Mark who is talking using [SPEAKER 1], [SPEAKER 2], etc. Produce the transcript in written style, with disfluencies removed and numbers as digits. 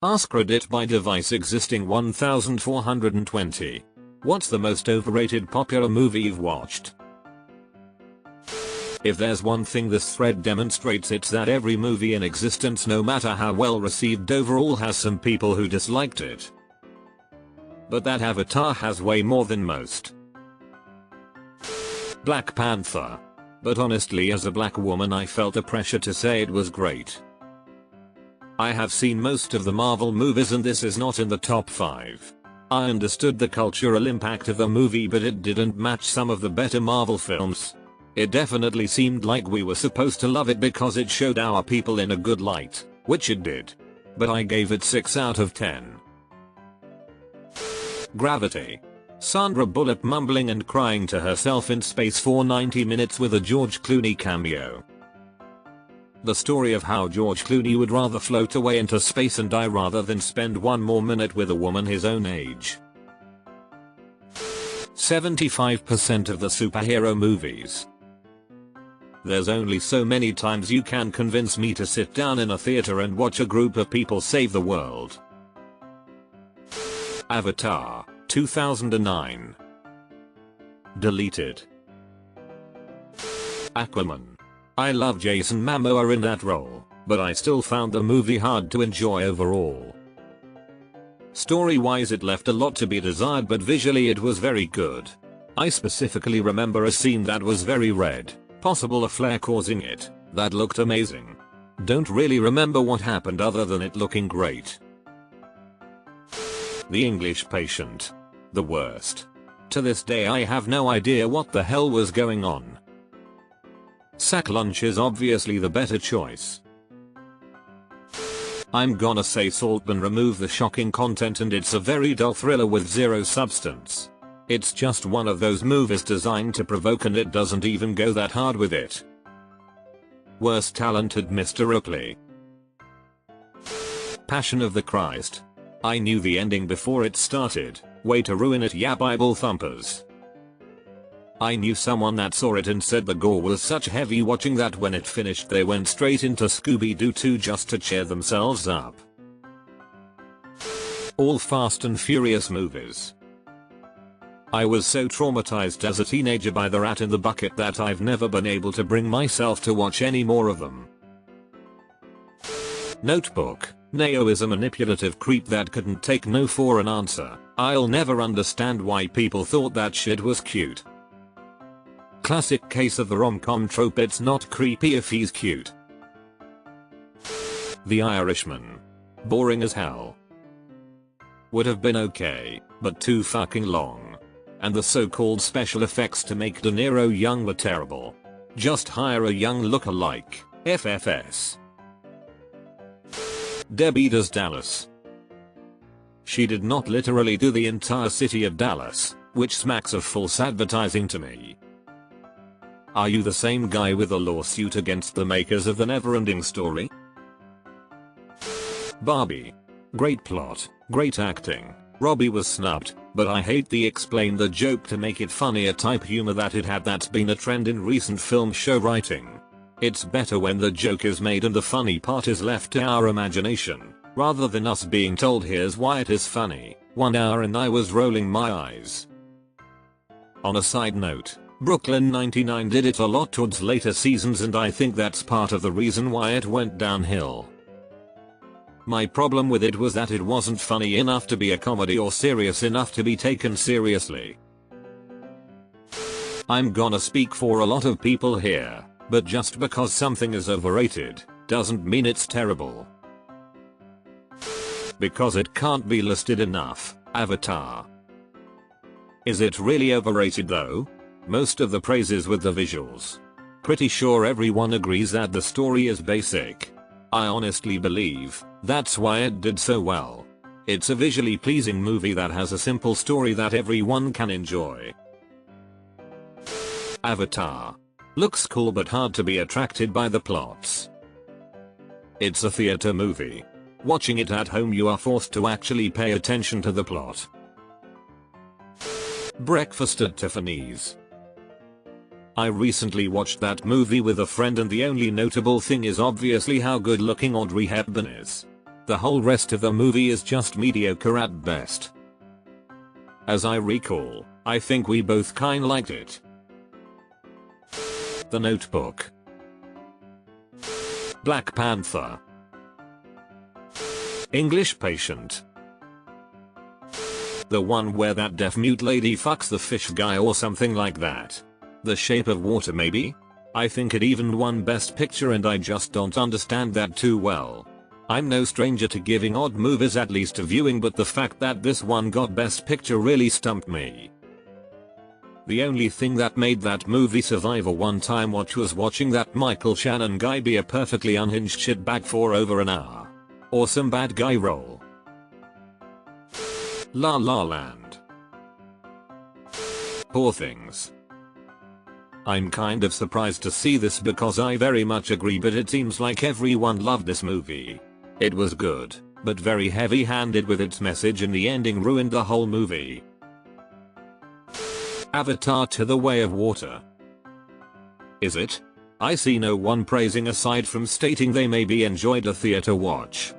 [SPEAKER 1] AskReddit by device existing 1420. What's the most overrated popular movie you've watched? If there's one thing this thread demonstrates, it's that every movie in existence, no matter how well received overall, has some people who disliked it. But that Avatar has way more than most. Black Panther. But honestly, as a black woman, I felt the pressure to say it was great. I have seen most of the Marvel movies and this is not in the top 5. I understood the cultural impact of the movie, but it didn't match some of the better Marvel films. It definitely seemed like we were supposed to love it because it showed our people in a good light, which it did. But I gave it 6 out of 10. Gravity. Sandra Bullock mumbling and crying to herself in space for 90 minutes with a George Clooney cameo. The story of how George Clooney would rather float away into space and die rather than spend one more minute with a woman his own age. 75% of the superhero movies. There's only so many times you can convince me to sit down in a theater and watch a group of people save the world. Avatar, 2009. Deleted. Aquaman. I love Jason Momoa in that role, but I still found the movie hard to enjoy overall. Story-wise it left a lot to be desired, but visually it was very good. I specifically remember a scene that was very red, possible a flare causing it, that looked amazing. Don't really remember what happened other than it looking great. The English Patient. The worst. To this day I have no idea what the hell was going on. Sack Lunch is obviously the better choice. I'm gonna say Saltburn. Remove the shocking content and it's a very dull thriller with zero substance. It's just one of those movies designed to provoke and it doesn't even go that hard with it. Worst Talented Mr. Ripley. Passion of the Christ. I knew the ending before it started. Way to ruin it, ya Bible thumpers. I knew someone that saw it and said the gore was such heavy watching that when it finished they went straight into Scooby-Doo 2 just to cheer themselves up. All Fast and Furious movies. I was so traumatized as a teenager by the rat in the bucket that I've never been able to bring myself to watch any more of them. Notebook. Neo is a manipulative creep that couldn't take no for an answer. I'll never understand why people thought that shit was cute. Classic case of the rom-com trope, it's not creepy if he's cute. The Irishman. Boring as hell. Would have been okay, but too fucking long. And the so-called special effects to make De Niro young were terrible. Just hire a young look-alike, FFS. Debbie Does Dallas. She did not literally do the entire city of Dallas, which smacks of false advertising to me. Are you the same guy with a lawsuit against the makers of the Neverending Story? Barbie. Great plot, great acting. Robbie was snubbed, but I hate the explain the joke to make it funnier type humor that it had that's been a trend in recent film show writing. It's better when the joke is made and the funny part is left to our imagination, rather than us being told here's why it is funny. 1 hour and I was rolling my eyes. On a side note, Brooklyn 99 did it a lot towards later seasons and I think that's part of the reason why it went downhill. My problem with it was that it wasn't funny enough to be a comedy or serious enough to be taken seriously. I'm gonna speak for a lot of people here, but just because something is overrated, doesn't mean it's terrible. Because it can't be listed enough, Avatar. Is it really overrated though? Most of the praise is with the visuals. Pretty sure everyone agrees that the story is basic. I honestly believe that's why it did so well. It's a visually pleasing movie that has a simple story that everyone can enjoy. Avatar. Looks cool but hard to be attracted by the plots. It's a theater movie. Watching it at home you are forced to actually pay attention to the plot. Breakfast at Tiffany's. I recently watched that movie with a friend and the only notable thing is obviously how good looking Audrey Hepburn is. The whole rest of the movie is just mediocre at best. As I recall, I think we both kinda liked it. The Notebook, Black Panther, English Patient, the one where that deaf mute lady fucks the fish guy or something like that. The Shape of Water maybe? I think it even won Best Picture and I just don't understand that too well. I'm no stranger to giving odd movies at least a viewing, but the fact that this one got Best Picture really stumped me. The only thing that made that movie survive a one-time watch was watching that Michael Shannon guy be a perfectly unhinged shitbag for over an hour. Awesome bad guy role. La La Land. Poor Things. I'm kind of surprised to see this because I very much agree, but it seems like everyone loved this movie. It was good, but very heavy-handed with its message, and the ending ruined the whole movie. Avatar: To the Way of Water. Is it? I see no one praising aside from stating they maybe enjoyed a theater watch.